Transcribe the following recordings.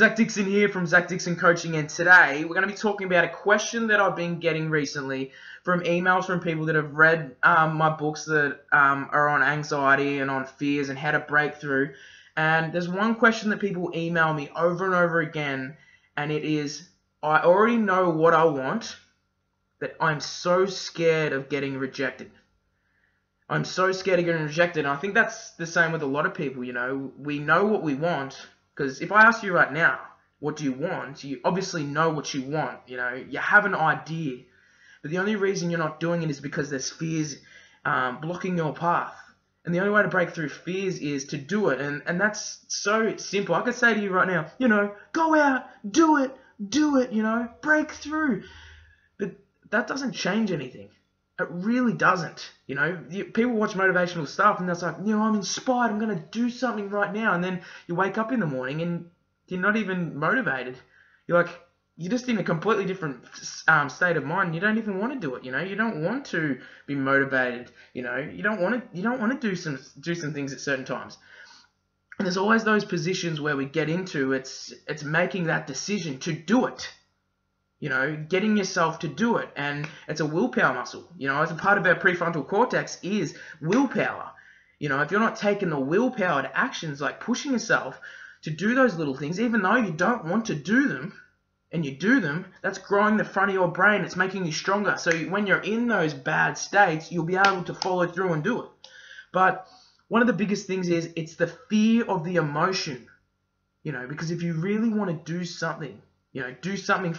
Zac Dixon here from Zac Dixon Coaching, and today we're going to be talking about a question that I've been getting recently from emails from people that have read my books that are on anxiety and on fears and how to break through. And there's one question that people email me over and over again, and it is, I already know what I want, but I'm so scared of getting rejected. I'm so scared of getting rejected, and I think that's the same with a lot of people. You know, we know what we want. Because if I ask you right now, what do you want? You obviously know what you want. You know, you have an idea. But the only reason you're not doing it is because there's fears blocking your path. And the only way to break through fears is to do it. And that's so simple. I could say to you right now, you know, go out, do it, you know, break through. But that doesn't change anything. It really doesn't. You know, people watch motivational stuff and they're like, you know, I'm inspired, I'm going to do something right now. And then you wake up in the morning and you're not even motivated. You're like, you're just in a completely different state of mind. You don't even want to do it. You know, you don't want to be motivated. You know, you don't want to do some things at certain times. And there's always those positions where we get into. It's making that decision to do it. You know, getting yourself to do it. And it's a willpower muscle. You know, as a part of our prefrontal cortex is willpower. You know, if you're not taking the willpower to actions like pushing yourself to do those little things, even though you don't want to do them, and you do them, that's growing the front of your brain. It's making you stronger. So when you're in those bad states, you'll be able to follow through and do it. But one of the biggest things is it's the fear of the emotion. You know, because if you really want to do something, you know, do something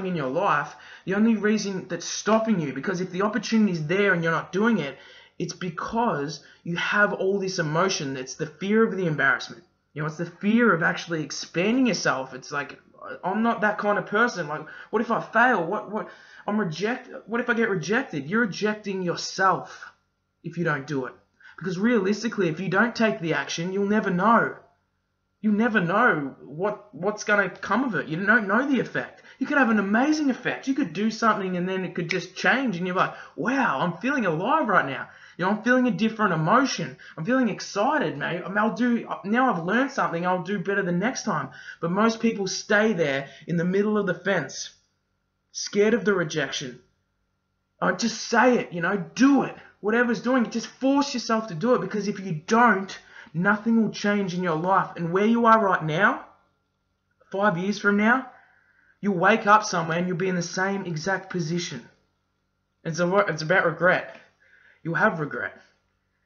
in your life, the only reason that's stopping you, because if the opportunity is there and you're not doing it, it's because you have all this emotion. It's the fear of the embarrassment. You know, it's the fear of actually expanding yourself. It's like, I'm not that kind of person. Like, what if I fail? What if I get rejected? You're rejecting yourself if you don't do it. Because realistically, if you don't take the action, you'll never know. You never know what's going to come of it. You don't know the effect. You could have an amazing effect. You could do something and then it could just change and you're like, wow, I'm feeling alive right now. You know, I'm feeling a different emotion. I'm feeling excited, mate. Now I've learned something, I'll do better the next time. But most people stay there in the middle of the fence, scared of the rejection. Just say it, you know, do it. Whatever's doing it, just force yourself to do it, because if you don't, nothing will change in your life. And where you are right now, 5 years from now, you'll wake up somewhere and you'll be in the same exact position. It's about regret. You'll have regret.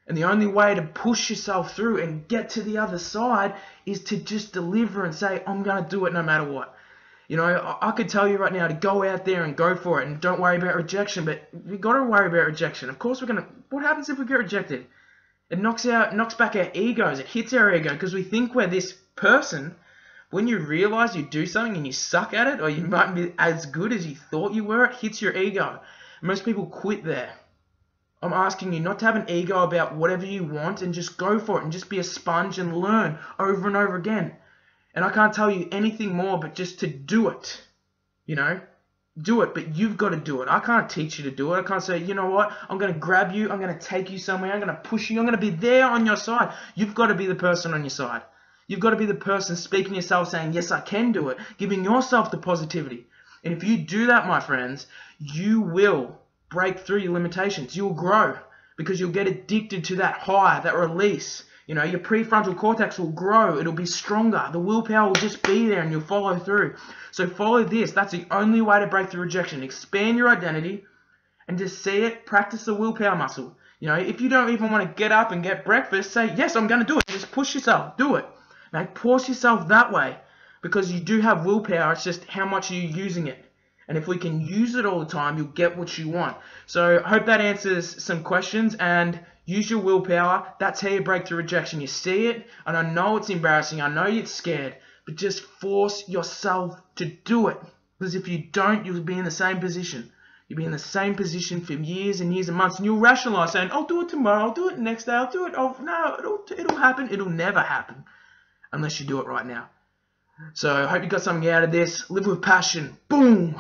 And the only way to push yourself through and get to the other side is to just deliver and say, I'm going to do it no matter what. You know, I could tell you right now to go out there and go for it and don't worry about rejection, but we've got to worry about rejection. Of course, what happens if we get rejected? It knocks back our egos. It hits our ego because we think we're this person. When you realize you do something and you suck at it, or you might be as good as you thought you were, it hits your ego. Most people quit there. I'm asking you not to have an ego about whatever you want and just go for it and just be a sponge and learn over and over again. And I can't tell you anything more but just to do it. You know? Do it, but you've got to do it. I can't teach you to do it. I can't say, you know what, I'm going to grab you, I'm going to take you somewhere, I'm going to push you, I'm going to be there on your side. You've got to be the person on your side. You've got to be the person speaking to yourself saying, yes, I can do it, giving yourself the positivity. And if you do that, my friends, you will break through your limitations. You'll grow because you'll get addicted to that high, that release. You know, your prefrontal cortex will grow. It'll be stronger. The willpower will just be there and you'll follow through. So follow this. That's the only way to break through rejection. Expand your identity and just see it. Practice the willpower muscle. You know, if you don't even want to get up and get breakfast, say, yes, I'm going to do it. Just push yourself. Do it. Now, force yourself that way because you do have willpower. It's just how much are you using it. And if we can use it all the time, you'll get what you want. So I hope that answers some questions, and use your willpower. That's how you break through rejection. You see it, and I know it's embarrassing. I know you're scared, but just force yourself to do it. Because if you don't, you'll be in the same position. You'll be in the same position for years and years and months, and you'll rationalize saying, I'll do it tomorrow, I'll do it next day, I'll do it. Oh, no, it'll happen. It'll never happen unless you do it right now. So I hope you got something out of this. Live with passion. Boom.